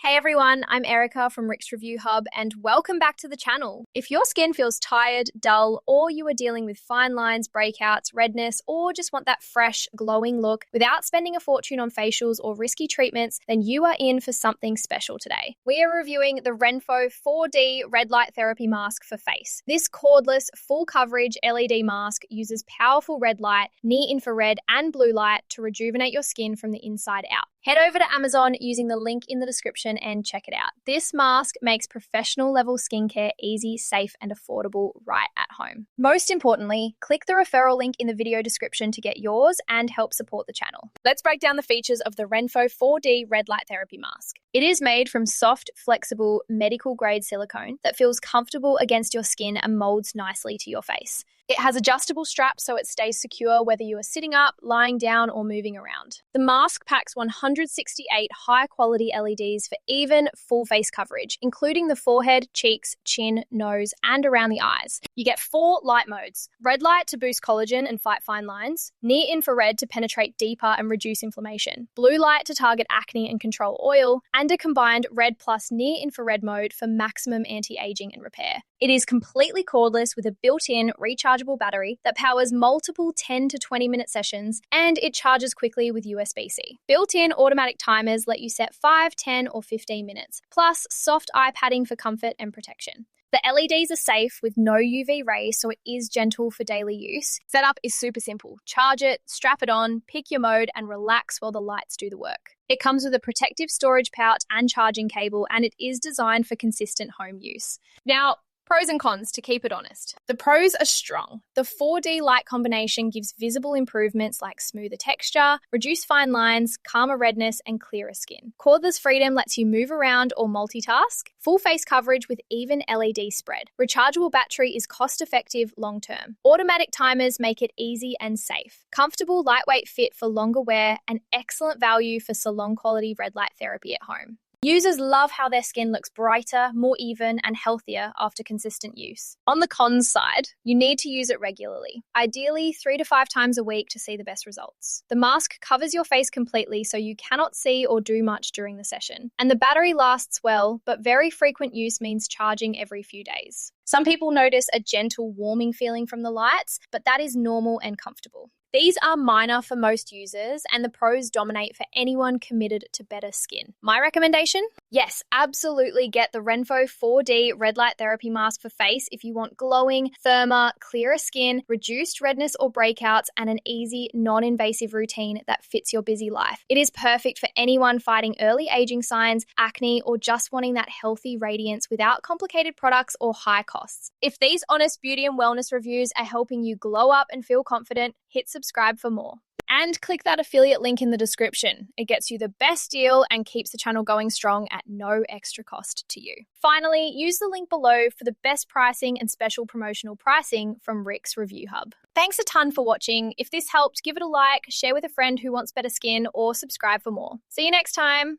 Hey everyone, I'm Erica from Rick's Review Hub and welcome back to the channel. If your skin feels tired, dull, or you are dealing with fine lines, breakouts, redness, or just want that fresh, glowing look without spending a fortune on facials or risky treatments, then you are in for something special today. We are reviewing the RENPHO 4D Red Light Therapy Mask for face. This cordless, full coverage LED mask uses powerful red light, near-infrared, and blue light to rejuvenate your skin from the inside out. Head over to Amazon using the link in the description and check it out. This mask makes professional level skincare easy, safe, and affordable right at home. Most importantly, click the referral link in the video description to get yours and help support the channel. Let's break down the features of the RENPHO 4D Red Light Therapy Mask. It is made from soft, flexible, medical-grade silicone that feels comfortable against your skin and molds nicely to your face. It has adjustable straps so it stays secure whether you are sitting up, lying down, or moving around. The mask packs 168 high-quality LEDs for even full face coverage, including the forehead, cheeks, chin, nose, and around the eyes. You get 4 light modes: red light to boost collagen and fight fine lines, near-infrared to penetrate deeper and reduce inflammation, blue light to target acne and control oil, and a combined red plus near-infrared mode for maximum anti-aging and repair. It is completely cordless with a built-in rechargeable battery that powers multiple 10 to 20 minute sessions, and it charges quickly with USB-C. Built-in automatic timers let you set 5, 10, or 15 minutes, plus soft eye padding for comfort and protection. The LEDs are safe with no UV rays, so it is gentle for daily use. Setup is super simple. Charge it, strap it on, pick your mode, and relax while the lights do the work. It comes with a protective storage pouch and charging cable, and it is designed for consistent home use. Now, pros and cons to keep it honest. The pros are strong. The 4D light combination gives visible improvements like smoother texture, reduced fine lines, calmer redness, and clearer skin. Cordless freedom lets you move around or multitask. Full face coverage with even LED spread. Rechargeable battery is cost-effective long-term. Automatic timers make it easy and safe. Comfortable, lightweight fit for longer wear, and excellent value for salon-quality red light therapy at home. Users love how their skin looks brighter, more even, and healthier after consistent use. On the cons side, you need to use it regularly, ideally 3 to 5 times a week to see the best results. The mask covers your face completely so you cannot see or do much during the session. And the battery lasts well, but very frequent use means charging every few days. Some people notice a gentle warming feeling from the lights, but that is normal and comfortable. These are minor for most users, and the pros dominate for anyone committed to better skin. My recommendation? Yes, absolutely get the RENPHO 4D Red Light Therapy Mask for face if you want glowing, firmer, clearer skin, reduced redness or breakouts, and an easy, non-invasive routine that fits your busy life. It is perfect for anyone fighting early aging signs, acne, or just wanting that healthy radiance without complicated products or high costs. If these honest beauty and wellness reviews are helping you glow up and feel confident, hit subscribe for more. And click that affiliate link in the description. It gets you the best deal and keeps the channel going strong at no extra cost to you. Finally, use the link below for the best pricing and special promotional pricing from Rick's Review Hub. Thanks a ton for watching. If this helped, give it a like, share with a friend who wants better skin, or subscribe for more. See you next time.